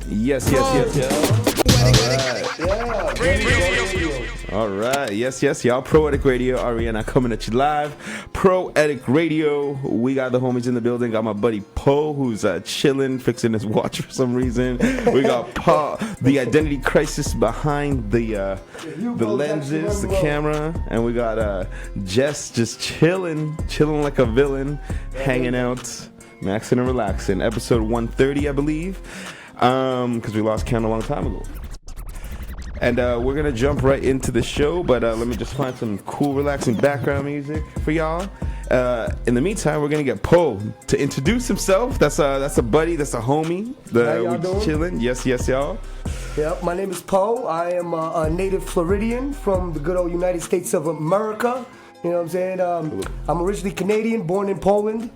Yes, yes, yes, yes. All right. Yes, y'all. POETiq Radio. Ariana coming at you live. POETiq Radio. We got the homies in the building. Got my buddy Poe, who's chilling, fixing his watch for some reason. We got Paul, the identity crisis behind the lenses, the camera, and we got Jess just chilling like a villain, hanging out, maxing and relaxing. Episode 130, I believe. Because we lost count a long time ago. And we're going to jump right into the show, but let me just find some cool, relaxing background music for y'all. In the meantime, we're going to get Poe to introduce himself. That's a buddy, that's a homie. How y'all doing? Chilling. Yes, y'all. Yep, my name is Poe. I am a native Floridian from the good old United States of America. You know what I'm saying? I'm originally Canadian, born in Poland.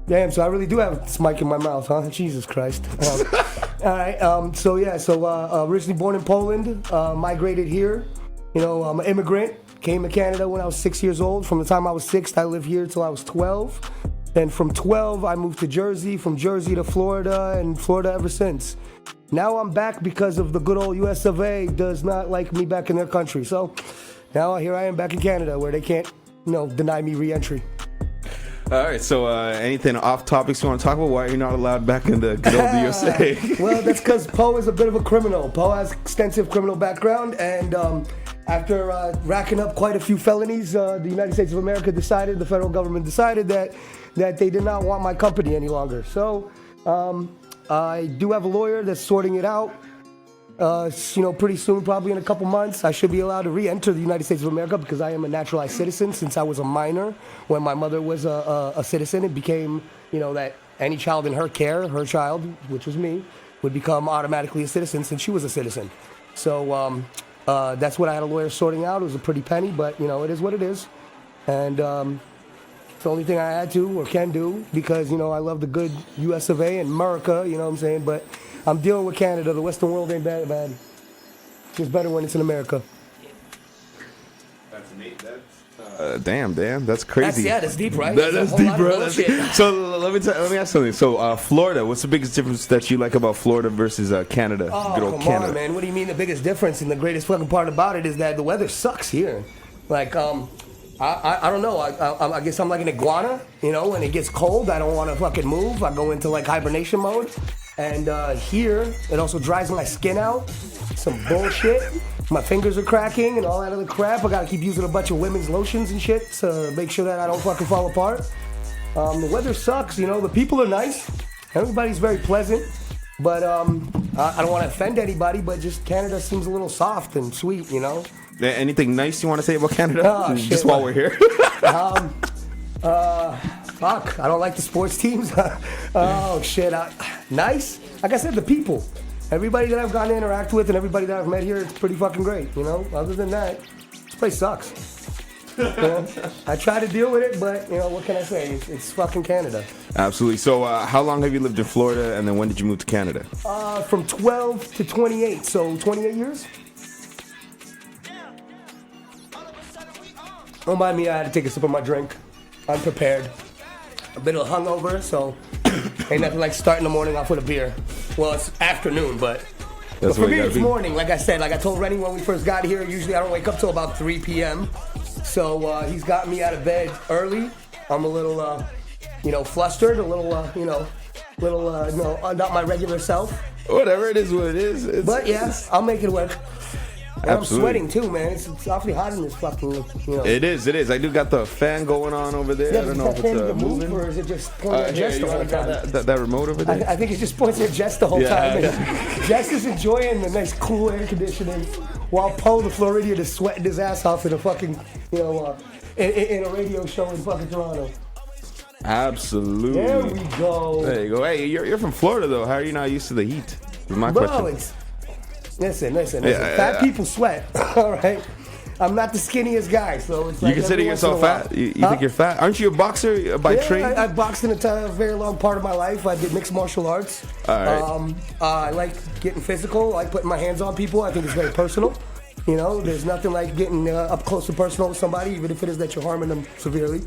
Damn, so I really do have this mic in my mouth, huh? Jesus Christ. All right, originally born in Poland, migrated here. You know, I'm an immigrant. Came to Canada when I was 6 years old. From the time I was 6, I lived here till I was 12. Then from 12, I moved to Jersey, from Jersey to Florida, and Florida ever since. Now I'm back because of the good old US of A does not like me back in their country. So now here I am back in Canada where they can't, deny me re-entry. All right, so anything off topics you want to talk about? Why are you not allowed back in the good old USA? Well, that's because Poe is a bit of a criminal. Poe has extensive criminal background, and after racking up quite a few felonies, the United States of America the federal government decided that they did not want my company any longer. So I do have a lawyer that's sorting it out. Pretty soon, probably in a couple months, I should be allowed to re-enter the United States of America because I am a naturalized citizen since I was a minor. When my mother was a citizen, it became, that any child in her care, her child, which was me, would become automatically a citizen since she was a citizen. So that's what I had a lawyer sorting out. It was a pretty penny, but, it is what it is. And it's the only thing I had to or can do because, I love the good US of A and America, you know what I'm saying? But I'm dealing with Canada. The Western world ain't bad. It's just better when it's in America. That's neat. Damn, that's crazy. That's deep, right? That's deep, bro. So let me ask something. So Florida, what's the biggest difference that you like about Florida versus Canada? Oh, good old come Canada. on, man. What do you mean the biggest difference? And the greatest fucking part about it is that the weather sucks here. Like, I don't know. I guess I'm like an iguana. When it gets cold, I don't want to fucking move. I go into like hibernation mode. And here, it also dries my skin out. Some bullshit. My fingers are cracking and all that other crap. I gotta keep using a bunch of women's lotions and shit to make sure that I don't fucking fall apart. The weather sucks, the people are nice. Everybody's very pleasant. But I don't want to offend anybody, but just Canada seems a little soft and sweet, Anything nice you want to say about Canada? Oh, shit, just while we're here. Fuck, I don't like the sports teams. Oh, shit. Nice? Like I said, the people. Everybody that I've gotten to interact with and everybody that I've met here, it's pretty fucking great, Other than that, this place sucks. I try to deal with it, but, what can I say? It's fucking Canada. Absolutely. So how long have you lived in Florida, and then when did you move to Canada? From 12 to 28, so 28 years. Don't mind me, I had to take a sip of my drink. I'm prepared. A bit of hungover, so ain't nothing like starting the morning off with a beer. Well, it's afternoon, but for me it's morning. Like I said, like I told Rennie when we first got here, usually I don't wake up till about 3 p.m. So he's got me out of bed early. I'm a little, flustered, a little, not my regular self. Whatever, it is what it is. But yeah, I'll make it work. And I'm sweating too, man. It's awfully hot in this fucking, It is. I do got the fan going on over there. Yeah, I don't know if it's moving. Or is it just pointing at Jess the whole time? That remote over there? I think it just points at Jess the whole time. Jess is enjoying the nice cool air conditioning while Poe the Floridian is sweating his ass off in a fucking, in a radio show in fucking Toronto. Absolutely. There we go. There you go. Hey, you're from Florida, though. How are you not used to the heat? Is my question. Listen. Fat people sweat, all right? I'm not the skinniest guy, so it's like... You consider yourself fat? You think you're fat? Aren't you a boxer by trade? I boxed in a very long part of my life. I did mixed martial arts. All right. I like getting physical. I like putting my hands on people. I think it's very personal. There's nothing like getting up close and personal with somebody, even if it is that you're harming them severely.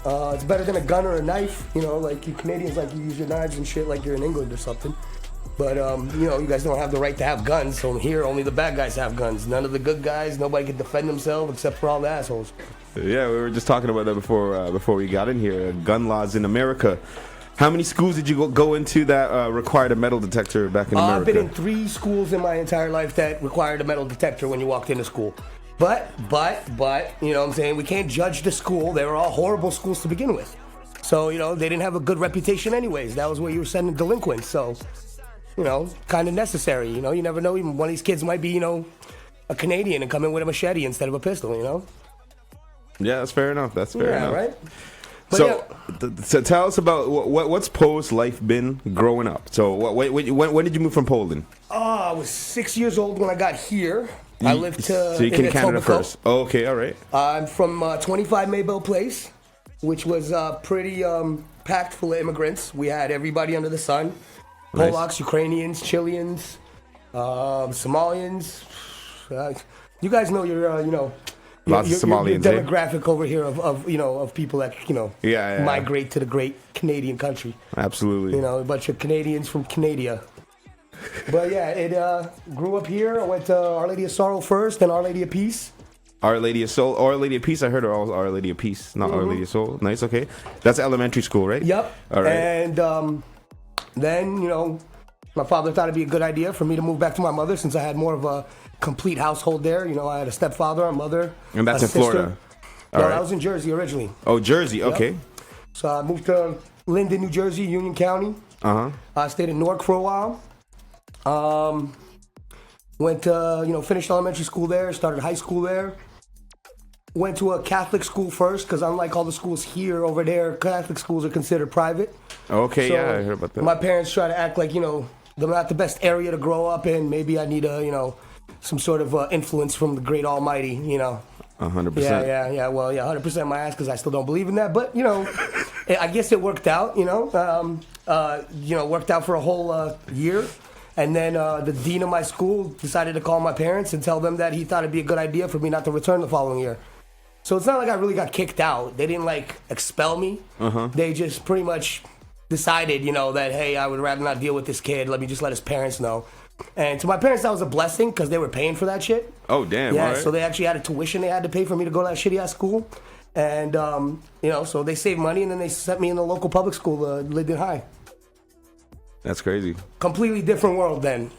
It's better than a gun or a knife. Like you Canadians, like you use your knives and shit like you're in England or something. But, you guys don't have the right to have guns. So here, only the bad guys have guns. None of the good guys, nobody can defend themselves except for all the assholes. Yeah, we were just talking about that before we got in here. Gun laws in America. How many schools did you go into that required a metal detector back in America? I've been in 3 schools in my entire life that required a metal detector when you walked into school. But, you know what I'm saying? We can't judge the school. They were all horrible schools to begin with. So, they didn't have a good reputation anyways. That was where you were sending delinquents. So, kind of necessary. You never know. Even one of these kids might be, a Canadian and come in with a machete instead of a pistol, Yeah, that's fair enough. That's fair enough. Right? So tell us about what's Poe's life been growing up. So when did you move from Poland? I was 6 years old when I got here. I lived so you came to Canada first. Oh, okay, all right. I'm from 25 Maybell Place, which was pretty packed full of immigrants. We had everybody under the sun. Nice. Polacks, Ukrainians, Chileans, Somalians. You guys know lots of Somalians, your demographic over here of people that migrate to the great Canadian country. Absolutely. A bunch of Canadians from Canada. But yeah, it grew up here. I went to Our Lady of Sorrow first, then Our Lady of Peace. Our Lady of Soul, Our Lady of Peace. I heard Our Lady of Peace, not Our Lady of Soul. Nice, okay. That's elementary school, right? Yep. All right. And then my father thought it'd be a good idea for me to move back to my mother since I had more of a complete household there. I had a stepfather, a mother, and that's a in sister. Florida. No, I was in Jersey originally. Oh, Jersey. Okay. Yep. So I moved to Linden, New Jersey, Union County. I stayed in Newark for a while. Went to finished elementary school there. Started high school there. Went to a Catholic school first because unlike all the schools here, over there, Catholic schools are considered private. Okay, so yeah, I heard about that. My parents try to act like they're not the best area to grow up in. Maybe I need some sort of influence from the great Almighty. 100%. Yeah. Well, 100% my ass because I still don't believe in that. But I guess it worked out. Worked out for a whole year. And then the dean of my school decided to call my parents and tell them that he thought it'd be a good idea for me not to return the following year. So it's not like I really got kicked out. They didn't expel me. They just pretty much decided, that, hey, I would rather not deal with this kid. Let me just let his parents know. And to my parents, that was a blessing because they were paying for that shit. Oh, damn. Yeah, all right. so they actually had a tuition they had to pay for me to go to that shitty-ass school. And, so they saved money and then they sent me in the local public school, Linden High. That's crazy. Completely different world then,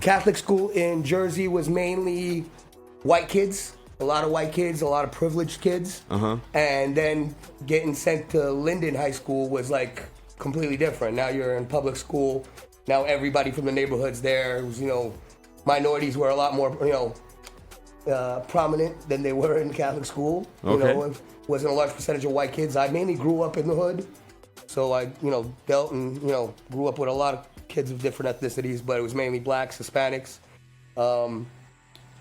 Catholic school in Jersey was mainly white kids. A lot of white kids, a lot of privileged kids. And then getting sent to Linden High School was completely different. Now you're in public school. Now everybody from the neighborhoods there, it was, minorities were a lot more, prominent than they were in Catholic school. Okay. It wasn't a large percentage of white kids. I mainly grew up in the hood. So I, dealt and, grew up with a lot of kids of different ethnicities, but it was mainly blacks, Hispanics.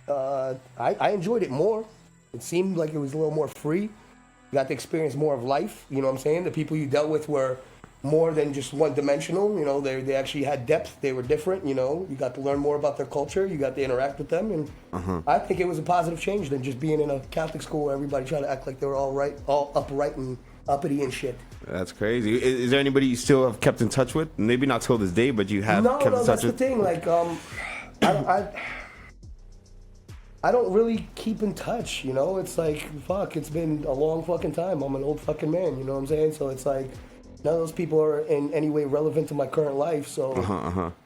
I enjoyed it more. It seemed like it was a little more free. You got to experience more of life. You know what I'm saying? The people you dealt with were more than just one-dimensional. They actually had depth. They were different. You got to learn more about their culture. You got to interact with them, and I think it was a positive change than just being in a Catholic school where everybody tried to act like they were all upright and uppity and shit. That's crazy. Is there anybody you still have kept in touch with? Maybe not till this day, but you have kept in touch with? No, that's the thing. I don't really keep in touch, It's it's been a long fucking time. I'm an old fucking man, you know what I'm saying? So it's none of those people are in any way relevant to my current life. So,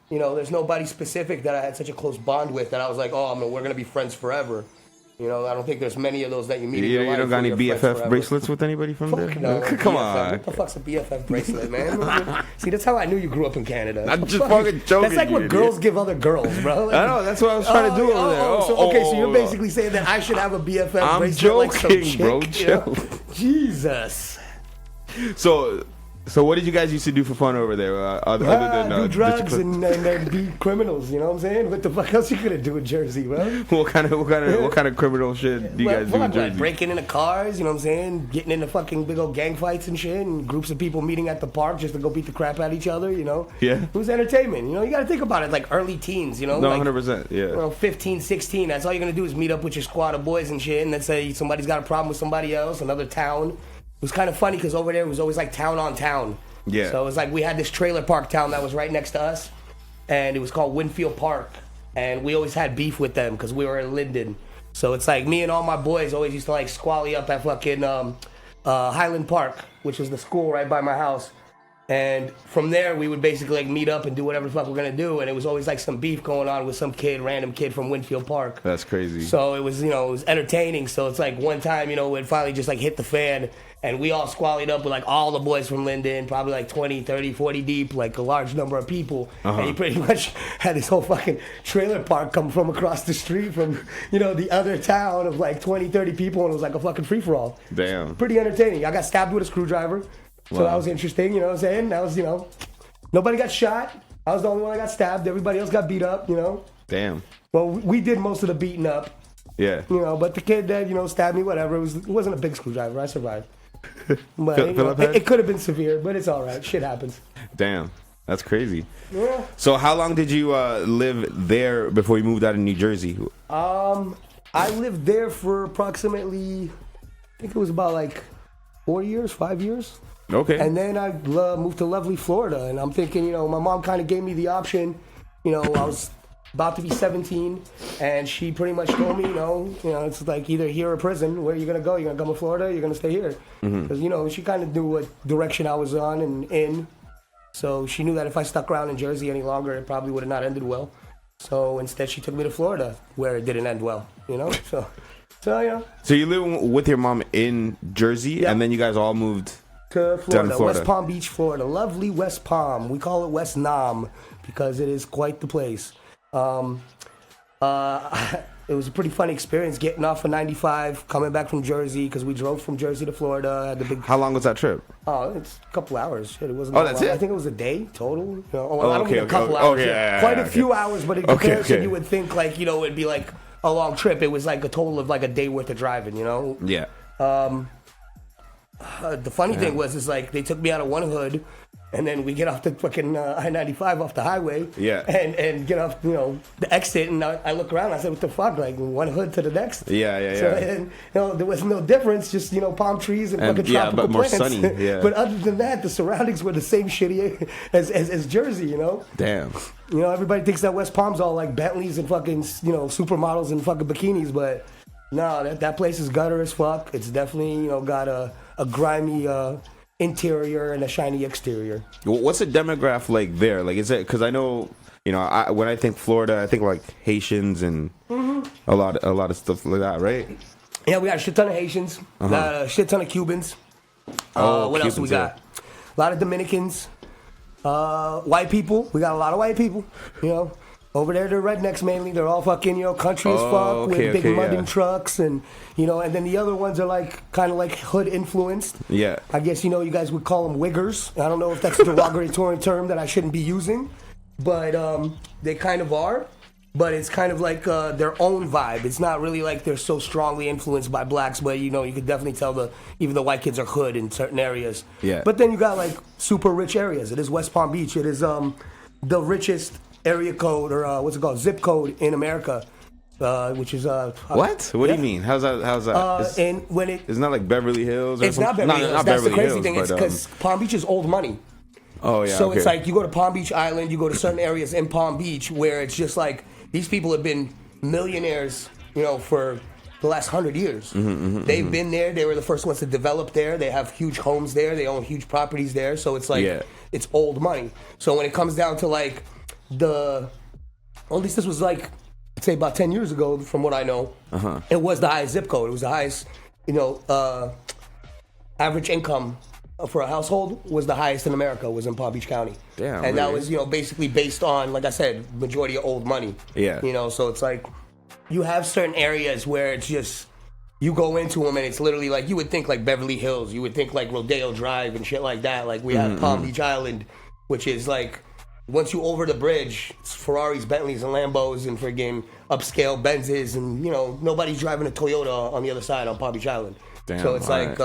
there's nobody specific that I had such a close bond with that I was we're going to be friends forever. I don't think there's many of those that you meet in your life. You don't got any BFF bracelets with anybody from there? No, Come BFF. on. What the fuck's a BFF bracelet, man? See, that's how I knew you grew up in Canada. I'm just fucking joking. That's what girls give other girls, bro. I know, that's what I was trying to do over there. So you're basically saying that I should have a BFF I'm bracelet joking, some bro. chick, Chill. Jesus. So what did you guys used to do for fun over there? Other than do drugs and be criminals. You know what I'm saying? What the fuck else you gonna do in Jersey, bro? What kind of criminal shit do you guys do in Jersey? Breaking into cars. You know what I'm saying? Getting into fucking big old gang fights and shit, and groups of people meeting at the park just to go beat the crap out of each other. Yeah. It was entertainment. You got to think about it early teens. No, 100%. Yeah. 15, 16. That's all you're gonna do is meet up with your squad of boys and shit, and then say somebody's got a problem with somebody else, another town. It was kind of funny because over there it was always town on town. Yeah. So it was like we had this trailer park town that was right next to us, and it was called Winfield Park. And we always had beef with them because we were in Linden. So it's like me and all my boys always used to like squally up at fucking Highland Park, which was the school right by my house. And from there, we would basically like meet up and do whatever the fuck we're gonna do. And it was always like some beef going on with some random kid from Winfield Park. That's crazy. So it was, it was entertaining. So it's like one time, it finally just like hit the fan. And we all squallied up with like all the boys from Linden, probably like 20, 30, 40 deep, like a large number of people. And he pretty much had this whole fucking trailer park come from across the street from, the other town of like 20, 30 people. And it was like a fucking free-for-all. Damn. Pretty entertaining. I got stabbed with a screwdriver. So that was interesting, you know what I'm saying? That was, nobody got shot. I was the only one that got stabbed. Everybody else got beat up, Damn. Well, we did most of the beating up. Yeah. But the kid that, stabbed me, whatever, it wasn't a big screwdriver. I survived. But it could have been severe, but it's all right. Shit happens. Damn. That's crazy. Yeah. So how long did you live there before you moved out of New Jersey? I lived there for approximately, I think it was about like 5 years. Okay. And then I moved to lovely Florida, and I'm thinking, my mom kind of gave me the option. I was about to be 17, and she pretty much told me, it's like either here or prison. Where are you gonna go? You're gonna come to Florida? You're gonna stay here? Because she kind of knew what direction I was on and in. So she knew that if I stuck around in Jersey any longer, it probably would have not ended well. So instead, she took me to Florida, where it didn't end well. So yeah. So you live with your mom in Jersey, and then you guys all moved to Florida. West Palm Beach, Florida. Lovely West Palm. We call it West Nam because it is quite the place. It was a pretty funny experience getting off of 95, coming back from Jersey because we drove from Jersey to Florida. Had the big. How long was that trip? Oh, it's a couple hours. Shit, it wasn't. That's long. it. I think it was a day total. I don't okay, mean a couple hours. Okay, quite a few hours, but in comparison, you would think like it'd be like a long trip. It was like a total of like a day worth of driving. Yeah. The funny thing was like they took me out of one hood, and then we get off the fucking I-95 off the highway, and get off the exit, and I look around, and I said, what the fuck, like one hood to the next? Yeah. So, and there was no difference, just palm trees and fucking tropical but more plants. sunny. Yeah. But other than that, the surroundings were the same shitty as Jersey. Damn. Everybody thinks that West Palm's all like Bentleys and fucking supermodels and fucking bikinis, but no, that place is gutter as fuck. It's definitely got a grimy interior and a shiny exterior. What's the demographic like there? Like, is it because I know when I think Florida, I think like Haitians and a lot of stuff like that, right? Yeah, we got a shit ton of Haitians, a shit ton of Cubans. What else do we got? A lot of Dominicans, white people. We got a lot of white people. Over there, they're rednecks mainly. They're all fucking, country as fuck with big mudding trucks, and and then the other ones are like kind of like hood influenced. Yeah. I guess you guys would call them wiggers. I don't know if that's a derogatory term that I shouldn't be using, but they kind of are. But it's kind of like their own vibe. It's not really like they're so strongly influenced by blacks, but you could definitely tell even the white kids are hood in certain areas. Yeah. But then you got like super rich areas. It is West Palm Beach. It is the richest area code or what's it called, zip code in America, which is what do you mean? How's that? And when it's not like Beverly Hills. Or it's not Beverly Hills. That's Beverly the crazy Hills, thing. It's because Palm Beach is old money. Oh yeah. So it's like you go to Palm Beach Island, you go to certain areas in Palm Beach where it's just like these people have been millionaires, for the last 100 years. They've been there. They were the first ones to develop there. They have huge homes there. They own huge properties there. So it's like it's old money. So when it comes down to like at least this was like, I'd say about 10 years ago, from what I know, it was the highest zip code. It was the highest, average income for a household was the highest in America, was in Palm Beach County. Damn, and really? that was, basically based on, like I said, majority of old money. Yeah. So it's like, you have certain areas where it's just, you go into them and it's literally like, you would think like Beverly Hills, you would think like Rodeo Drive and shit like that. Like we have Palm Beach Island, which is like, once you over the bridge, it's Ferraris, Bentleys, and Lambos, and friggin' upscale Benzes, and nobody's driving a Toyota on the other side on Palm Beach Island. Damn, so it's like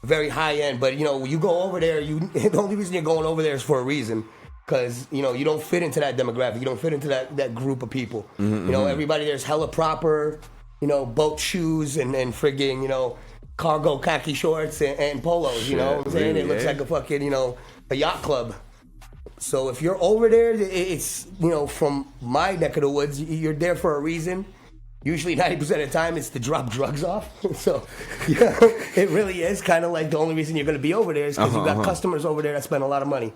very high end. But you go over there, the only reason you're going over there is for a reason, because you don't fit into that demographic. You don't fit into that group of people. Everybody there's hella proper, boat shoes and friggin' cargo khaki shorts and polos. You know what I'm saying? It looks like a fucking a yacht club. So if you're over there, it's, from my neck of the woods, you're there for a reason. Usually 90% of the time it's to drop drugs off. So, it really is kind of like the only reason you're going to be over there is because you've got customers over there that spend a lot of money.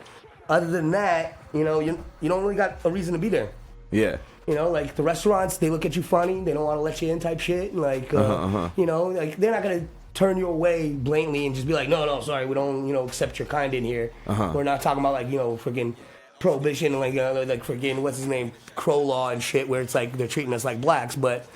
Other than that, you don't really got a reason to be there. Yeah. Like the restaurants, they look at you funny. They don't want to let you in type shit. And like, like they're not going to turn you away blatantly and just be like, no, sorry, we don't, accept your kind in here. We're not talking about like, freaking prohibition, like freaking, what's his name, Crow law and shit, where it's like they're treating us like blacks, but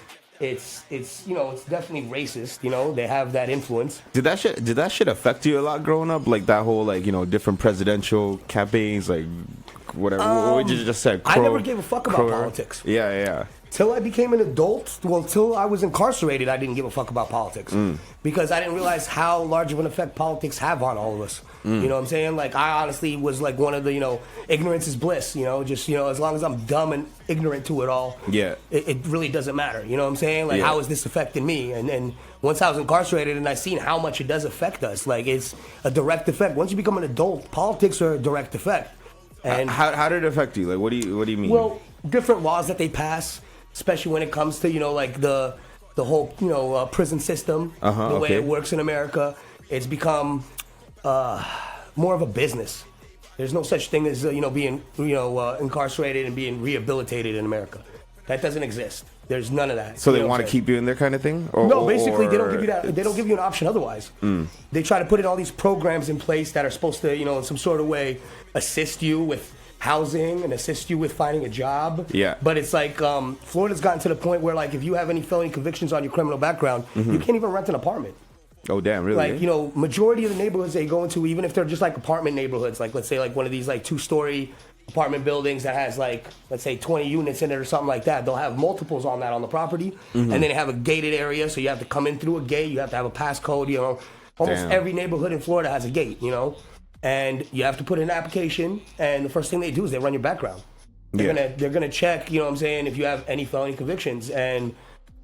it's it's definitely racist. They have that influence. Did that shit affect you a lot growing up? Like that whole different presidential campaigns, like whatever. What you just said. I never gave a fuck about politics. Yeah. Till I became an adult, till I was incarcerated, I didn't give a fuck about politics because I didn't realize how large of an effect politics have on all of us. You know what I'm saying? Like, I honestly was like one of the, ignorance is bliss, just, as long as I'm dumb and ignorant to it all, it really doesn't matter. You know what I'm saying? Like, how is this affecting me? And once I was incarcerated and I seen how much it does affect us, like, it's a direct effect. Once you become an adult, politics are a direct effect. And how did it affect you? Like, what do you mean? Well, different laws that they pass, especially when it comes to, like the whole, prison system, the way it works in America, it's become more of a business. There's no such thing as, being, incarcerated and being rehabilitated in America. That doesn't exist. There's none of that. So they want to keep you in there kind of thing? No, basically they don't give you that. They don't give you an option otherwise. They try to put in all these programs in place that are supposed to, in some sort of way, assist you with housing and assist you with finding a job. Yeah. But it's like Florida's gotten to the point where, like, if you have any felony convictions on your criminal background, you can't even rent an apartment. Oh, damn, really? Like, majority of the neighborhoods they go into, even if they're just like apartment neighborhoods, like let's say like one of these like 2-story apartment buildings that has like, let's say 20 units in it or something like that, they'll have multiples on that on the property. And then they have a gated area, so you have to come in through a gate, you have to have a passcode, Almost every neighborhood in Florida has a gate, and you have to put in an application, and the first thing they do is they run your background. They're gonna check, if you have any felony convictions, and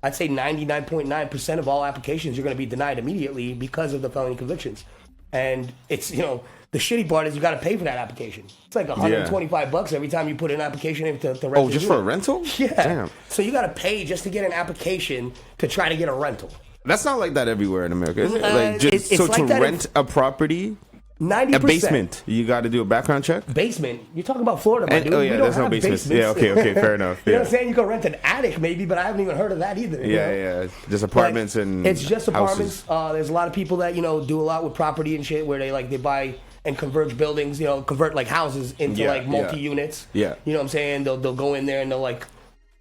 I'd say 99.9% of all applications you're gonna be denied immediately because of the felony convictions. And it's, the shitty part is you gotta pay for that application. It's like $125 every time you put an application in to rent. Oh, just for a rental? Yeah. Damn. So you gotta pay just to get an application to try to get a rental. That's not like that everywhere in America, is it? It's so like to rent a property, 90%. a basement, you got to do a background check? Basement? You're talking about Florida, my dude. There's no basements. Yeah, okay, fair enough. You know what I'm saying? You can rent an attic maybe, but I haven't even heard of that either. Yeah. Just apartments and it's just houses. apartments. There's a lot of people that, do a lot with property and shit where they buy and converge buildings, convert like houses into like multi-units. Yeah. You know what I'm saying? They'll go in there and they'll like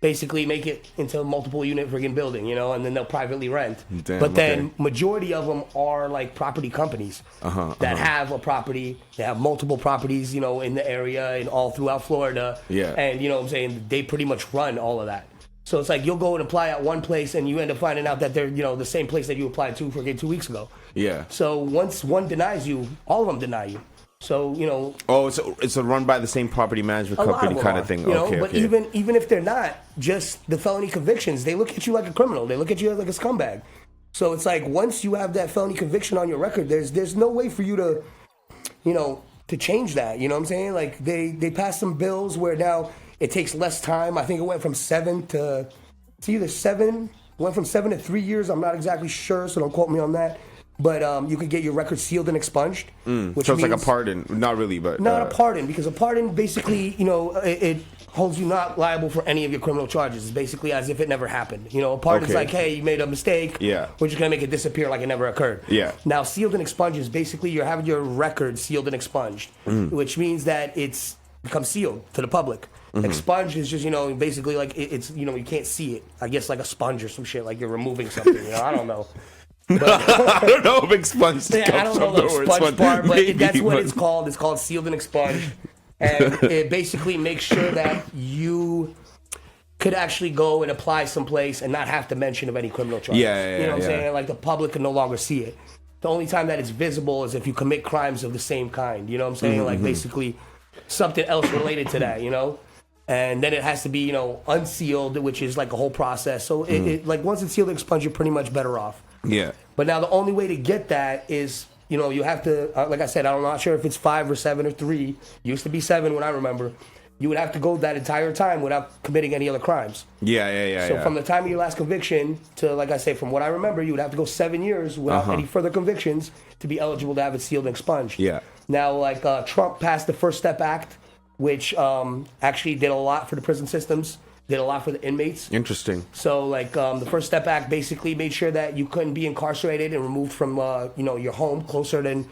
basically make it into a multiple unit friggin' building, and then they'll privately rent. But then majority of them are like property companies that have a property. They have multiple properties, in the area and all throughout Florida. Yeah. And you know what I'm saying? They pretty much run all of that. So it's like you'll go and apply at one place and you end up finding out that they're, the same place that you applied to friggin' 2 weeks ago. Yeah. So once one denies you, all of them deny you. So, Oh, it's a run by the same property management company kind of thing. But even if they're not, just the felony convictions, they look at you like a criminal. They look at you like a scumbag. So it's like once you have that felony conviction on your record, there's no way for you to change that. You know what I'm saying? Like they passed some bills where now it takes less time. I think it went from 7 to 3 years. I'm not exactly sure, so don't quote me on that. But you could get your record sealed and expunged. Which so it's like a pardon. Not really, but... Not a pardon, because a pardon basically, it holds you not liable for any of your criminal charges. It's basically as if it never happened. A pardon's like, hey, you made a mistake. Yeah. We're just going to make it disappear like it never occurred. Yeah. Now, sealed and expunged is basically you're having your record sealed and expunged, which means that it's become sealed to the public. Expunged is just, basically like it's, you can't see it. I guess like a sponge or some shit, like you're removing something. I don't know. But, I don't know if expunged I don't know the sponge part, but that's what it's called. It's called sealed and expunged. And it basically makes sure that you could actually go and apply someplace and not have to mention of any criminal charges. You know what I'm saying? Like the public can no longer see it. The only time that it's visible is if you commit crimes of the same kind. You know what I'm saying? Like basically something else related to that, And then it has to be, unsealed, which is like a whole process. So it like once it's sealed and expunged, you're pretty much better off. Yeah. But now the only way to get that is you have to, like I said, I'm not sure if it's 5 or 7 or 3. It used to be 7 when I remember. You would have to go that entire time without committing any other crimes. So from the time of your last conviction to, like I say, from what I remember, you would have to go 7 years without any further convictions to be eligible to have it sealed and expunged. Yeah. Now, like Trump passed the First Step Act, which actually did a lot for the prison systems, did a lot for the inmates. Interesting. So, like, the First Step Act basically made sure that you couldn't be incarcerated and removed from, your home closer than,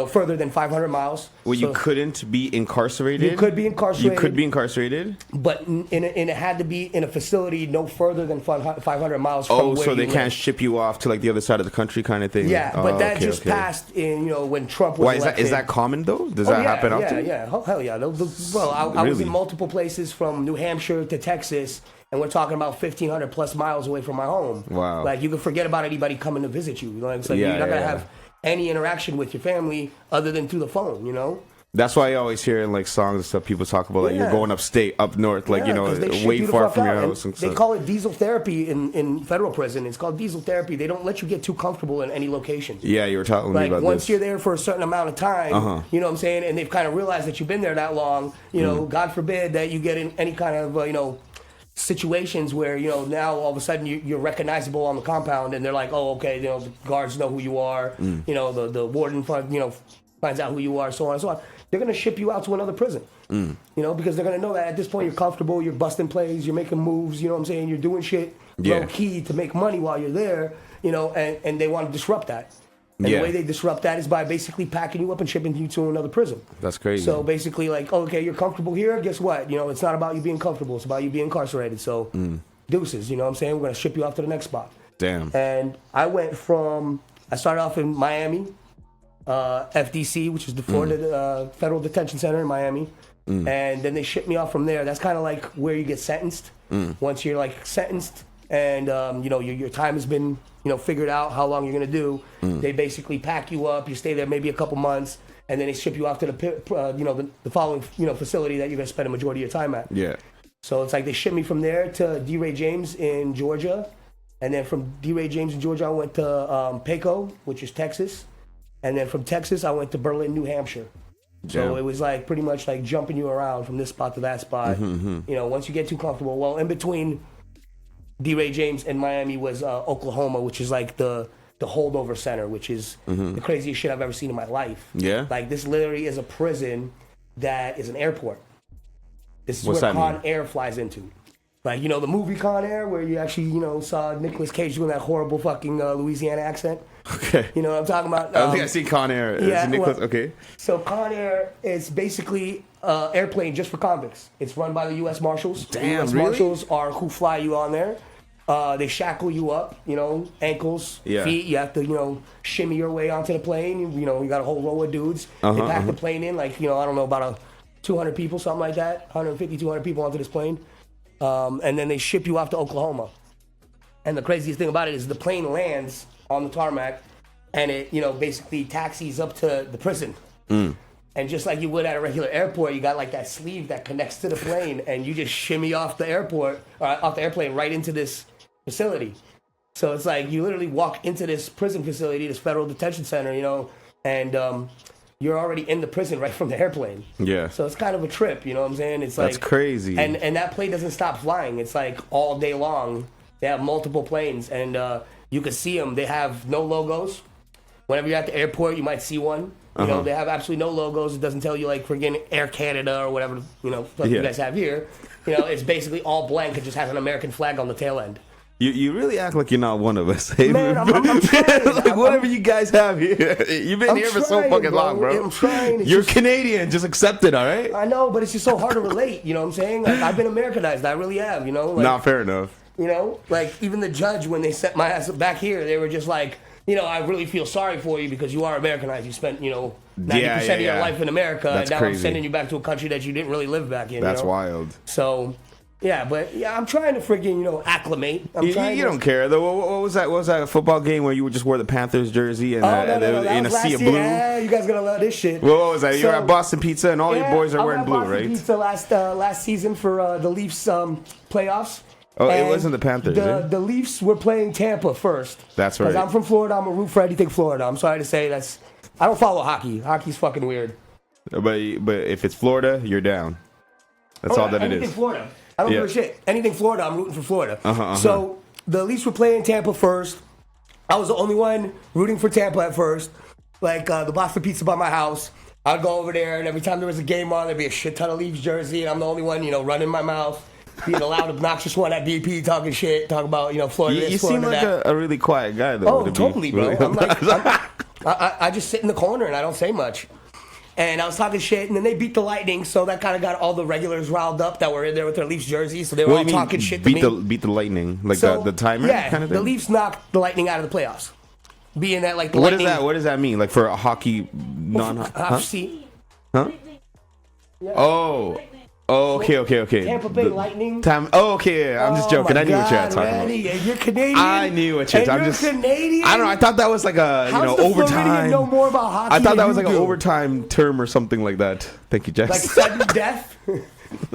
further than 500 miles. Well, you couldn't be incarcerated? You could be incarcerated. You could be incarcerated? But it had to be in a facility no further than 500 miles from where you live. Oh, so they can't ship you off to, like, the other side of the country kind of thing? Yeah, but that passed in, when Trump was elected. Is that common, though? Does that happen often? Yeah. Hell yeah. Well, I was in multiple places from New Hampshire to Texas, and we're talking about 1,500 plus miles away from my home. Wow. Like, you can forget about anybody coming to visit you. So you're not going to have any interaction with your family other than through the phone, That's why I always hear in, like, songs and stuff, people talk about, like, you're going upstate, up north, like, way far from your house and stuff. They call it diesel therapy in federal prison. It's called diesel therapy. They don't let you get too comfortable in any location. Yeah, you were talking me about this. Once you're there for a certain amount of time, you know what I'm saying, and they've kind of realized that you've been there that long, God forbid that you get in any kind of, situations where, now all of a sudden you're recognizable on the compound, and they're like, oh, okay, the guards know who you are, the warden, finds out who you are, so on and so on. They're going to ship you out to another prison, because they're going to know that at this point you're comfortable, you're busting plays, you're making moves, you're doing shit low key to make money while you're there, and they want to disrupt that. And the way they disrupt that is by basically packing you up and shipping you to another prison. That's crazy. So basically, like, okay, you're comfortable here. Guess what? It's not about you being comfortable. It's about you being incarcerated. So deuces, you know what I'm saying? We're going to ship you off to the next spot. Damn. And I started off in Miami, FDC, which is the Florida Federal Detention Center in Miami. And then they shipped me off from there. That's kind of like where you get sentenced. Once you're, like, sentenced and, your time has been, figured out how long you're going to do. They basically pack you up. You stay there maybe a couple months, and then they ship you off to the following, facility that you're going to spend a majority of your time at. Yeah. So it's like they shipped me from there to D. Ray James in Georgia, and then from D. Ray James in Georgia, I went to Paco, which is Texas, and then from Texas, I went to Berlin, New Hampshire. So it was like pretty much like jumping you around from this spot to that spot. Once you get too comfortable. Well, in between D. Ray James and Miami was Oklahoma, which is like the holdover center, which is the craziest shit I've ever seen in my life. Yeah. Like, this literally is a prison that is an airport. This is What's where that Con mean? Air flies into. Like, the movie Con Air, where you actually, saw Nicolas Cage doing that horrible fucking Louisiana accent. Okay. You know what I'm talking about? I don't think I've seen Con Air. Okay. So Con Air is basically an airplane just for convicts. It's run by the U.S. Marshals. Damn, the U.S. really? Marshals are who fly you on there. They shackle you up, ankles, feet. You have to, shimmy your way onto the plane. You got a whole row of dudes. They pack the plane in, like, I don't know, about 200 people, something like that. 150, 200 people onto this plane. And then they ship you off to Oklahoma. And the craziest thing about it is the plane lands on the tarmac, and it, basically taxis up to the prison. And just like you would at a regular airport, you got like that sleeve that connects to the plane, and you just shimmy off the airplane right into this facility. So it's like you literally walk into this prison facility, this federal detention center, and you're already in the prison right from the airplane. Yeah. So it's kind of a trip, you know what I'm saying? It's That's like crazy. And that plane doesn't stop flying. It's like all day long. They have multiple planes, and you can see them. They have no logos. Whenever you're at the airport, you might see one. They have absolutely no logos. It doesn't tell you, like, friggin' Air Canada or whatever, like you guys have here. It's basically all blank. It just has an American flag on the tail end. You really act like you're not one of us. Hey, man, I'm trying. Like, whatever you guys have here. You've been here for so fucking long, bro. I'm trying. You're Canadian. Just accept it, all right? I know, but it's just so hard to relate. You know what I'm saying? Like, I've been Americanized. I really have, Like, not fair enough. Like, even the judge, when they sent my ass back here, they were just like, I really feel sorry for you because you are Americanized. You spent, 90% of your life in America, That's and now crazy. I'm sending you back to a country that you didn't really live back in. That's wild. So, I'm trying to freaking, acclimate. You don't care though. What was that? What was that football game where you just wore the Panthers jersey and in a sea of blue? Yeah, you guys gonna love this shit. What was that? You're at Boston Pizza and all your boys are wearing blue, Boston right? Pizza last season for the Leafs playoffs. Oh, and it wasn't the Panthers. The Leafs were playing Tampa first. That's right. Because I'm from Florida, I'm a root for anything Florida. I'm sorry to say that's I don't follow hockey. Hockey's fucking weird. But if it's Florida, you're down. That's all that it anything is. Florida. I don't give a shit. Anything Florida, I'm rooting for Florida. So the Leafs were playing Tampa first. I was the only one rooting for Tampa at first. Like the Boston Pizza by my house. I'd go over there, and every time there was a game on, there'd be a shit ton of Leafs jersey, and I'm the only one, running my mouth, being the loud, obnoxious one at BP, talking shit, talking about, Florida. You seem like a really quiet guy, though. Oh, totally, bro. I'm like, I just sit in the corner and I don't say much. And I was talking shit, and then they beat the Lightning, so that kind of got all the regulars riled up that were in there with their Leafs jerseys. So they were all talking shit to me. Beat the Lightning, like the timer kind of thing. The Leafs knocked the Lightning out of the playoffs. Being that like the what Lightning. What does that mean? Like for a hockey See. Huh? Yeah. Oh, okay. Tampa Bay Lightning. Okay. I'm just joking. I knew what you were talking about. You're Canadian. I knew what you were talking about. You're Canadian. I don't know. I thought that was like How's the overtime. Floridian know more about hockey I thought that was like an overtime term or something like that. Thank you, Jess. Like sudden death.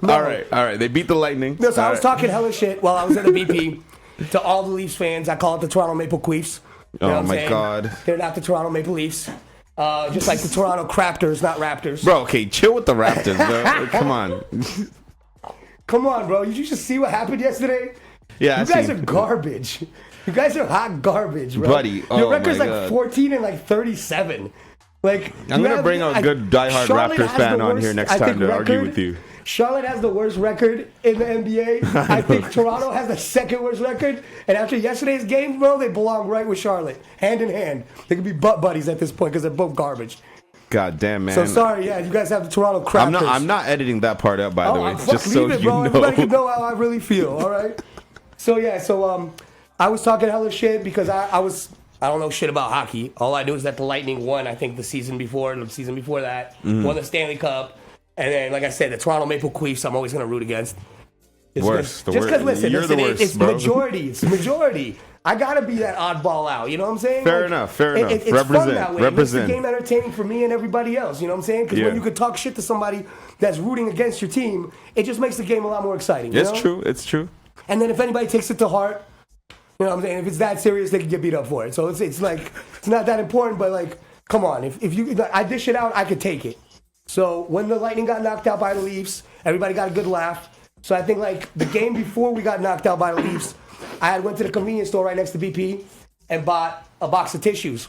No. All right. They beat the Lightning. No, so I was talking hella shit while I was at the BP to all the Leafs fans. I call it the Toronto Maple Queefs. Oh my God. They're not the Toronto Maple Leafs. Just like the Toronto Craptors, not Raptors. Bro, okay, chill with the Raptors, bro. Come on. Come on, bro. Did you just see what happened yesterday? Yeah, you guys are garbage. You guys are hot garbage, bro. Buddy, your record's like 14 and like 37. Like I'm gonna bring a good diehard Raptors fan on here next time to argue with you. Charlotte has the worst record in the NBA. I think Toronto has the second worst record. And after yesterday's game, bro, they belong right with Charlotte, hand in hand. They could be butt buddies at this point because they're both garbage. God damn, man. So sorry, you guys have the Toronto Craptors. I'm not editing that part up, by the way. Just so you know. Everybody can know how I really feel. All right. So I was talking hella shit because I don't know shit about hockey. All I knew is that the Lightning won. I think the season before that, won the Stanley Cup. And then, like I said, the Toronto Maple Queefs, I'm always going to root against. Worst. Just because, listen, it's bro. majority. It's majority. I got to be that oddball out. You know what I'm saying? Fair enough. It's fun that way. It makes the game entertaining for me and everybody else. You know what I'm saying? Because when you could talk shit to somebody that's rooting against your team, it just makes the game a lot more exciting. It's true. And then if anybody takes it to heart, you know what I'm saying? If it's that serious, they can get beat up for it. So it's like, it's not that important, but like, come on. If I dish it out, I could take it. So when the Lightning got knocked out by the Leafs, everybody got a good laugh. So I think like the game before we got knocked out by the Leafs, I went to the convenience store right next to BP and bought a box of tissues.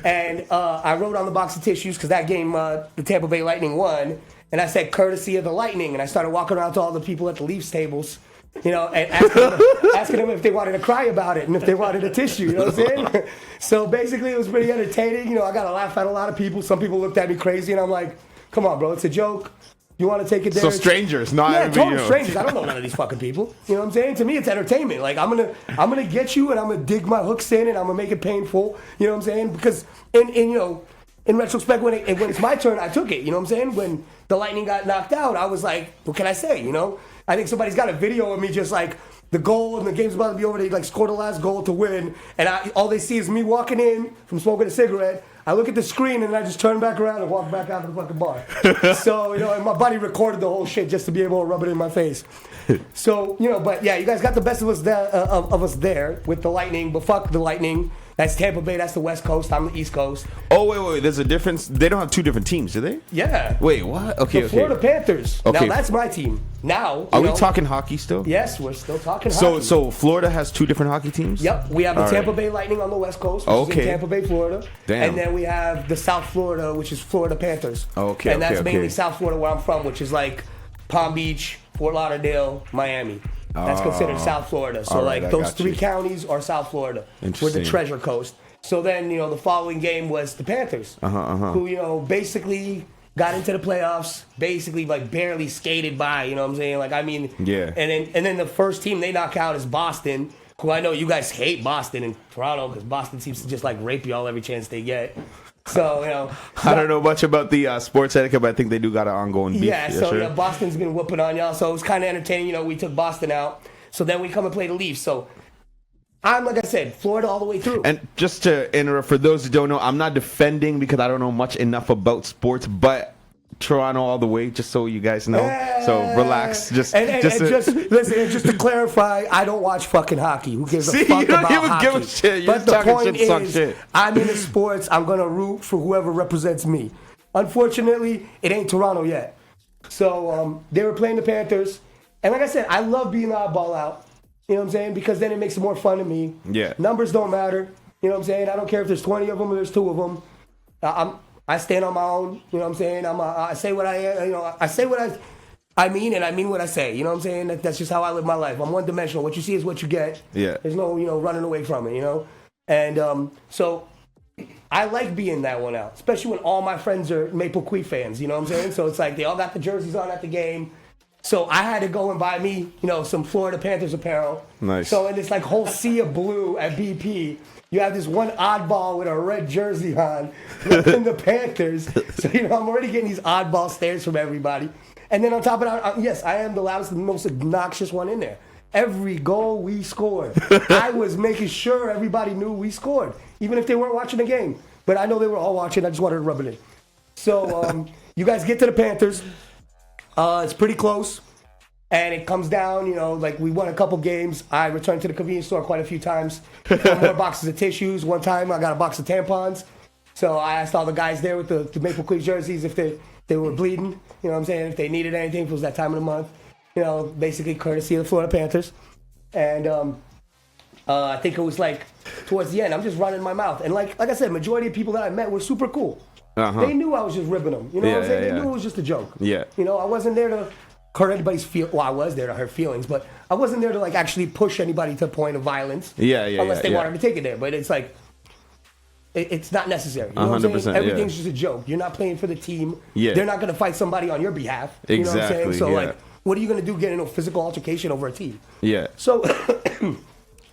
And I wrote on the box of tissues because that game, the Tampa Bay Lightning won. And I said, courtesy of the Lightning. And I started walking around to all the people at the Leafs tables, and asking them if they wanted to cry about it and if they wanted a tissue, you know what I'm saying? So basically it was pretty entertaining. I got to laugh at a lot of people. Some people looked at me crazy and I'm like, come on, bro, it's a joke. You want to take it there? So strangers, not everybody. Total strangers. I don't know none of these fucking people. You know what I'm saying? To me, it's entertainment. Like I'm gonna get you, and I'm gonna dig my hooks in, and I'm gonna make it painful. You know what I'm saying? Because in retrospect, when it's my turn, I took it. You know what I'm saying? When the Lightning got knocked out, I was like, what can I say? I think somebody's got a video of me just like the goal and the game's about to be over. They like scored the last goal to win, and all they see is me walking in from smoking a cigarette. I look at the screen and I just turn back around and walk back out to the fucking bar. So, and my buddy recorded the whole shit just to be able to rub it in my face. So, but yeah, you guys got the best of us there with the Lightning, but fuck the Lightning. That's Tampa Bay, that's the West Coast, I'm the East Coast. Oh, wait, there's a difference. They don't have two different teams, do they? Yeah. Wait, what? Okay, the Florida Panthers. Okay. Now, that's my team. Now, are we talking hockey still? Yes, we're still talking hockey. So Florida has two different hockey teams? Yep. We have the Tampa Bay Lightning on the West Coast, which is in Tampa Bay, Florida. Damn. And then we have the South Florida, which is Florida Panthers. Okay, and that's mainly South Florida where I'm from, which is like Palm Beach, Fort Lauderdale, Miami. That's considered South Florida. So those three counties are South Florida. We're the Treasure Coast. So then, the following game was the Panthers, who, basically got into the playoffs, basically like barely skated by, you know what I'm saying? Like, I mean, yeah. And then the first team they knock out is Boston, who I know you guys hate Boston and Toronto because Boston seems to just like rape y'all every chance they get. So, I don't know much about the sports etiquette, but I think they do got an ongoing beef. Yeah, so Boston's been whooping on y'all. So it was kind of entertaining. We took Boston out. So then we come and play the Leafs. So I'm, like I said, Florida all the way through. And just to interrupt, for those who don't know, I'm not defending because I don't know much enough about sports, but Toronto all the way, just so you guys know. So relax. Just to clarify, I don't watch fucking hockey. Who gives a fuck about hockey? Give a shit. You're but the point is, shit. I'm into sports. I'm gonna root for whoever represents me. Unfortunately, it ain't Toronto yet. So they were playing the Panthers, and like I said, I love being the oddball out. You know what I'm saying? Because then it makes it more fun to me. Yeah. Numbers don't matter. You know what I'm saying? I don't care if there's 20 of them or there's 2 of them. I stand on my own, you know what I'm saying? I say what I am, you know, I say what I mean, and I mean what I say, you know what I'm saying? That's just how I live my life. I'm one-dimensional. What you see is what you get. Yeah. There's no, running away from it, you know? And so I like being that one out, especially when all my friends are Maple Queef fans, you know what I'm saying? So it's like they all got the jerseys on at the game. So I had to go and buy me, some Florida Panthers apparel. Nice. So in this whole sea of blue at BP, you have this one oddball with a red jersey on, in the Panthers. So, I'm already getting these oddball stares from everybody. And then on top of that, yes, I am the loudest and most obnoxious one in there. Every goal we scored, I was making sure everybody knew we scored, even if they weren't watching the game. But I know they were all watching. I just wanted to rub it in. So you guys get to the Panthers. It's pretty close. And it comes down, we won a couple games. I returned to the convenience store quite a few times. More boxes of tissues. One time I got a box of tampons. So I asked all the guys there with the Maple Queef jerseys if they were bleeding. You know what I'm saying? If they needed anything, if it was that time of the month. Basically courtesy of the Florida Panthers. And I think it was towards the end, I'm just running my mouth. And like I said, majority of people that I met were super cool. Uh-huh. They knew I was just ribbing them. You know what I'm saying? They knew it was just a joke. Yeah. I wasn't there to hurt anybody's feelings. Well, I was there to hurt feelings, but I wasn't there to actually push anybody to a point of violence. Unless they wanted to take it there. But it's it's not necessary. You know what I'm saying? Everything's just a joke. You're not playing for the team. Yeah. They're not going to fight somebody on your behalf. You know what I'm saying? So what are you going to do getting a physical altercation over a team? Yeah. So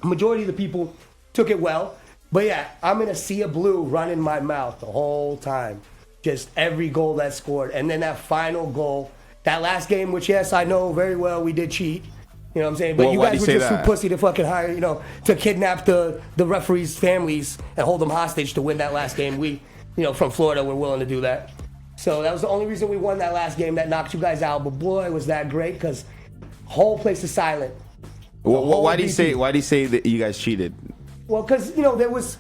majority of the people took it well. But yeah, I'm in a sea of blue running my mouth the whole time. Just every goal that's scored. And then that final goal, that last game, which yes, I know very well we did cheat. You know what I'm saying? But you guys were just too pussy to fucking hire, to kidnap the referees' families and hold them hostage to win that last game. We, from Florida, were willing to do that. So that was the only reason we won that last game that knocked you guys out. But boy, was that great because whole place is silent. Well, why do you say that you guys cheated? Well, because, there was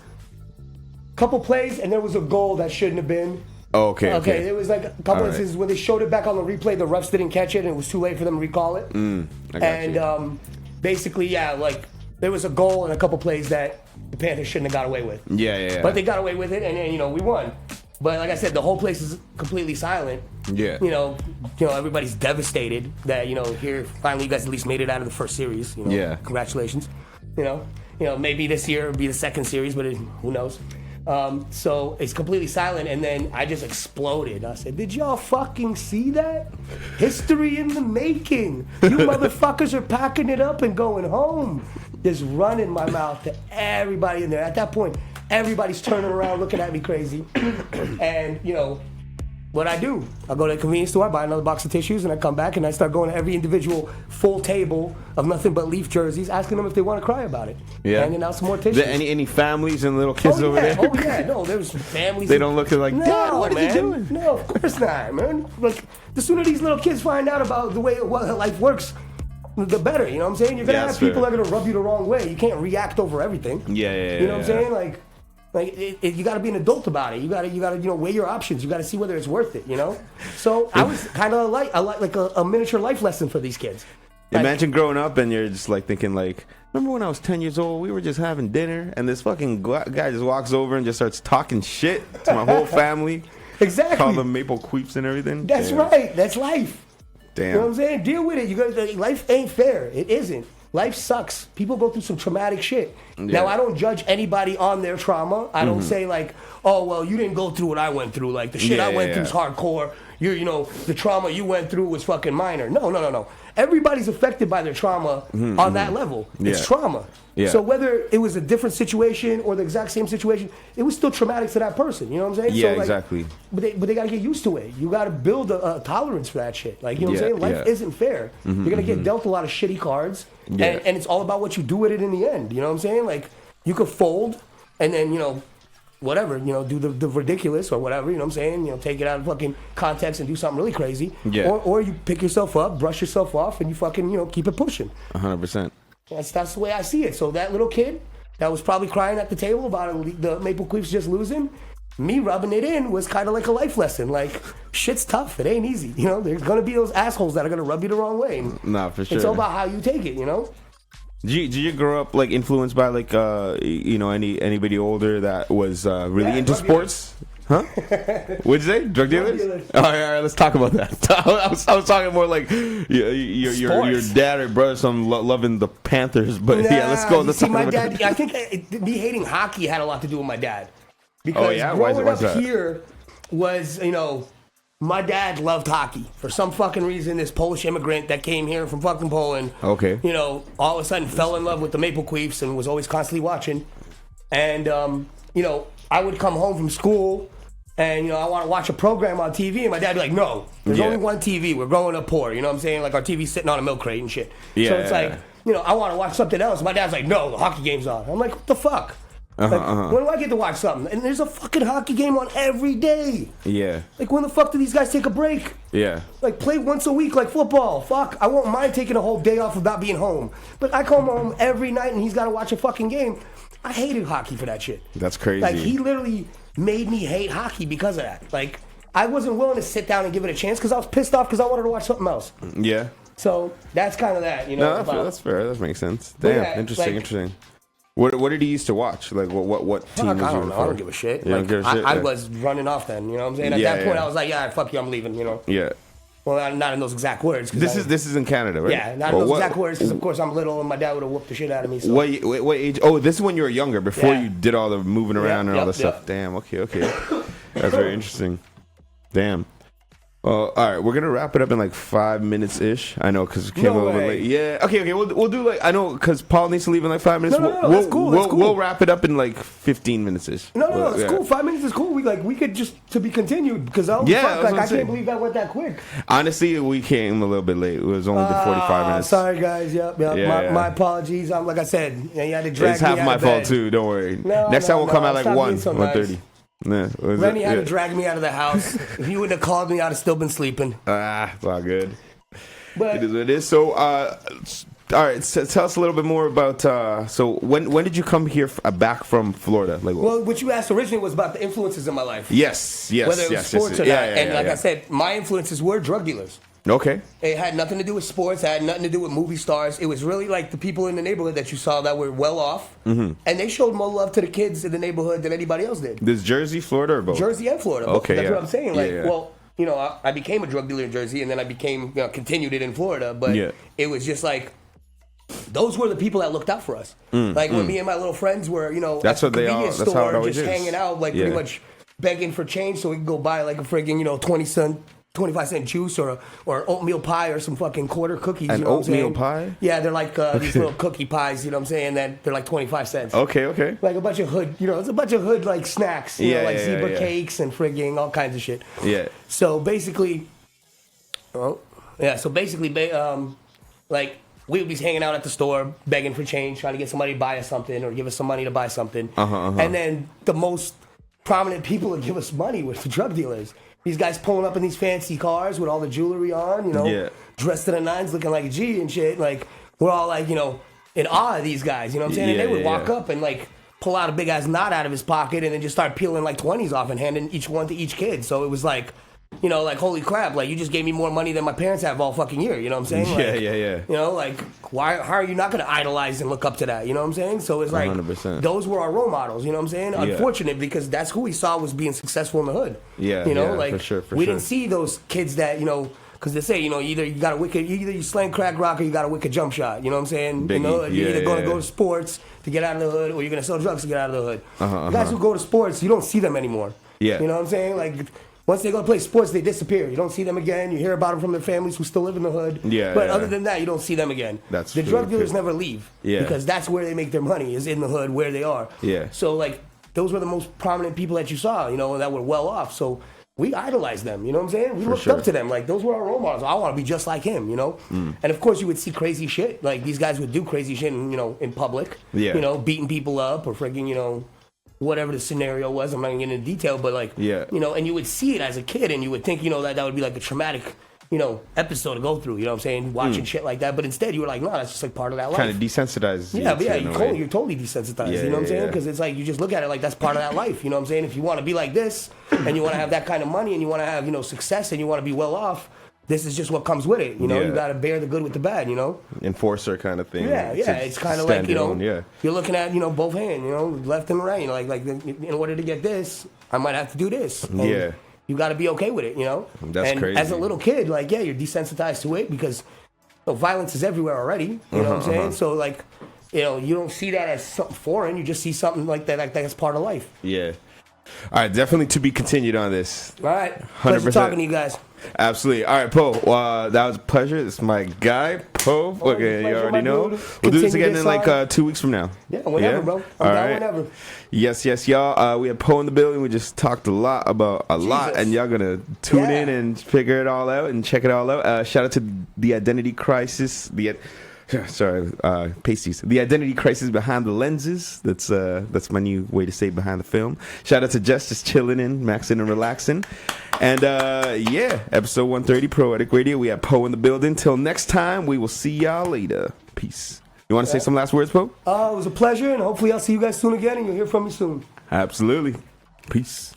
a couple plays and there was a goal that shouldn't have been. Oh, okay. There was a couple instances when they showed it back on the replay, the refs didn't catch it and it was too late for them to recall it. Basically, there was a goal and a couple plays that the Panthers shouldn't have got away with. Yeah. But they got away with it and we won. But like I said, the whole place is completely silent. Yeah. Everybody's devastated that, here, finally you guys at least made it out of the first series. Yeah. Congratulations. Maybe this year will be the second series, but who knows? So it's completely silent, and then I just exploded. I said, did y'all fucking see that? History in the making. You motherfuckers are packing it up and going home. Just running my mouth to everybody in there. At that point, everybody's turning around looking at me crazy. And, what I do, I go to the convenience store, I buy another box of tissues, and I come back and I start going to every individual full table of nothing but Leaf jerseys, asking them if they want to cry about it. Yeah. Handing out some more tissues. Any families and little kids over there? Oh, yeah. No, there's families. They don't look like, Dad, what are you doing? No, of course not, man. The sooner these little kids find out about the way life works, the better. You know what I'm saying? You're going to have people that are going to rub you the wrong way. You can't react over everything. Yeah. You know what I'm saying? You got to be an adult about it. You got to weigh your options. You got to see whether it's worth it. So I was kind of like a miniature life lesson for these kids. Imagine growing up and you're just thinking remember when I was 10 years old, we were just having dinner and this fucking guy just walks over and just starts talking shit to my whole family. Exactly. Call them Maple Queefs and everything. That's right. That's life. Damn. You know what I'm saying? Deal with it. Life ain't fair. It isn't. Life sucks. People go through some traumatic shit. Yeah. Now, I don't judge anybody on their trauma. I don't say oh, well, you didn't go through what I went through. The shit I went through is hardcore. The trauma you went through was fucking minor. No. Everybody's affected by their trauma on that level. It's trauma. Yeah. So whether it was a different situation or the exact same situation, it was still traumatic to that person. You know what I'm saying? Yeah, so, exactly. But they got to get used to it. You got to build a tolerance for that shit. You know what I'm saying? Life isn't fair. You're going to get dealt a lot of shitty cards. And it's all about what you do with it in the end. You know what I'm saying? You could fold and then, whatever, do the ridiculous or whatever, you know what I'm saying? Take it out of fucking context and do something really crazy. Yeah. Or you pick yourself up, brush yourself off, and you fucking, keep it pushing. 100%. That's the way I see it. So that little kid that was probably crying at the table about the Maple Queefs just losing, me rubbing it in was kind of like a life lesson. Like, shit's tough. It ain't easy. There's going to be those assholes that are going to rub you the wrong way. Nah, for sure. It's all about how you take it, Did you grow up like influenced by like anybody older that was really into sports? Huh? What'd you say? Drug dealers? All right, let's talk about that. I was talking more like your dad or brother, some loving the Panthers, but let's go. Let's talk my about dad. I think me hating hockey had a lot to do with my dad. Because Why growing is up that? here was, my dad loved hockey. For some fucking reason, this Polish immigrant that came here from fucking Poland, okay, all of a sudden fell in love with the Maple Queefs and was always constantly watching. And, I would come home from school and, I want to watch a program on TV, and my dad would be like, no, there's only one TV. We're growing up poor. You know what I'm saying? Like, our TV's sitting on a milk crate and shit. Yeah, so it's like, I want to watch something else. My dad's like, no, the hockey game's on. I'm like, what the fuck? When do I get to watch something? And there's a fucking hockey game on every day. Yeah. Like, when the fuck do these guys take a break? Yeah. Like, play once a week like football. Fuck, I won't mind taking a whole day off without being home. But I come home every night and he's got to watch a fucking game. I hated hockey for that shit. That's crazy. Like, he literally made me hate hockey because of that. Like, I wasn't willing to sit down and give it a chance because I was pissed off because I wanted to watch something else. Yeah. So, that's kind of that, No, that's fair. That makes sense. Damn, interesting. What did he used to watch? Like what team was I don't know. I don't give a shit. I was running off then. You know what I'm saying? At that point, I was like, yeah, fuck you, I'm leaving. Yeah. Well, not in those exact words. This is in Canada, right? Yeah, not in those exact words because of course I'm little and my dad would have whooped the shit out of me. So. What age? Oh, this is when you were younger, before you did all the moving around and all this stuff. Damn. Okay. That's very interesting. Damn. All right, we're gonna wrap it up in like 5 minutes ish. I know because we came a little bit late. Yeah. Okay. We'll do like, I know because Paul needs to leave in like 5 minutes. No, that's cool. We'll wrap it up in like 15 minutes ish. No, it's cool. 5 minutes is cool. We could just to be continued because I can't believe that went that quick. Honestly, we came a little bit late. It was only 45 minutes. Sorry guys. Yep. My apologies. Like I said, you had to drag it's me half out my of fault bed. too. Don't worry. Next time we'll come out like 1:30. Yeah, Rennie had to drag me out of the house. If he wouldn't have called me, I'd have still been sleeping. It's all good. But it is what it is. So, all right, so tell us a little bit more about. So, when did you come here back from Florida? Like, well, what you asked originally was about the influences in my life. Yes. Whether it was sports or not. And like I said, my influences were drug dealers. Okay. It had nothing to do with sports. It had nothing to do with movie stars. It was really like the people in the neighborhood that you saw that were well off. Mm-hmm. And they showed more love to the kids in the neighborhood than anybody else did. This Jersey, Florida, or both? Jersey and Florida. Okay, That's what I'm saying. Like, well, I became a drug dealer in Jersey, and then I continued it in Florida. But it was just like, those were the people that looked out for us. When me and my little friends were, that's at the what they convenience are. That's store, how it always just is. hanging out, like pretty much begging for change so we could go buy like a friggin', 25-cent juice or oatmeal pie or some fucking quarter cookies. An oatmeal pie? Yeah, they're like these little cookie pies, you know what I'm saying? That they're like 25 cents. Okay. Like a bunch of hood, it's a bunch of hood like snacks, like zebra cakes and frigging all kinds of shit. Yeah. So basically, like we would be hanging out at the store begging for change, trying to get somebody to buy us something or give us some money to buy something. And then the most prominent people that give us money were the drug dealers. These guys pulling up in these fancy cars with all the jewelry on, dressed to the nines, looking like a G and shit. Like, we're all like, in awe of these guys, you know what I'm saying? And they would walk up and like pull out a big ass knot out of his pocket and then just start peeling like 20s off and handing each one to each kid. So it was like, like, holy crap, like, you just gave me more money than my parents have all fucking year, you know what I'm saying? Like, like, how are you not going to idolize and look up to that, you know what I'm saying? So it's like, 100%. Those were our role models, you know what I'm saying? Unfortunate, because that's who we saw was being successful in the hood. Like, for sure, we didn't see those kids that, because they say, either you slang crack rock or you got a wicked jump shot, you know what I'm saying? Biggie. You're either going to go to sports to get out of the hood or you're going to sell drugs to get out of the hood. Guys who go to sports, you don't see them anymore. Yeah. You know what I'm saying? Like, once they go to play sports, they disappear. You don't see them again. You hear about them from their families who still live in the hood. But other than that, you don't see them again. The drug dealers never leave. Because that's where they make their money, is in the hood where they are. So, like, those were the most prominent people that you saw, that were well off. So we idolized them, you know what I'm saying? We looked up to them. Like, those were our role models. I want to be just like him, And, of course, you would see crazy shit. Like, these guys would do crazy shit, in public. Beating people up or freaking, whatever the scenario was. I'm not gonna get into detail, but like, yeah, you know, and you would see it as a kid, and you would think, you know, that would be like a traumatic, you know, episode to go through. You know what I'm saying? Watching shit like that, but instead you were like, no, that's just like part of that life. Kind of desensitized. Yeah, but yeah, you're totally desensitized. Yeah, you know what I'm saying? yeah. Because it's like you just look at it like that's part of that life. You know what I'm saying? If you want to be like this, and you want to have that kind of money, and you want to have, you know, success, and you want to be well off, this is just what comes with it. You know, you got to bear the good with the bad. You know, enforcer kind of thing. Yeah. It's kind of like, you know, you're looking at, you know, both hands. You know, left and right. You know, like in order to get this, I might have to do this. And you got to be okay with it. You know, that's crazy. As a little kid, like, yeah, you're desensitized to it because violence is everywhere already. You know what I'm saying? So like, you know, you don't see that as something foreign. You just see something like that, like that's part of life. Yeah. All right, definitely to be continued on this. All right, 100%. Pleasure talking to you guys. Absolutely. All right, Poe, that was a pleasure. This is my guy, Poe. Okay, you already know. We'll do this again in like 2 weeks from now. Yeah, whenever, bro. I'm down whenever. Yes, y'all. We had Poe in the building. We just talked a lot about a lot, and y'all gonna tune in and figure it all out and check it all out. Shout out to the Identity Crisis. Pasties. The Identity Crisis Behind the Lenses. That's my new way to say behind the film. Shout out to Justice chilling in, maxing and relaxing. And episode 130, Proetic Radio. We have Poe in the building. Till next time, we will see y'all later. Peace. You want to say some last words, Poe? It was a pleasure, and hopefully I'll see you guys soon again, and you'll hear from me soon. Absolutely. Peace.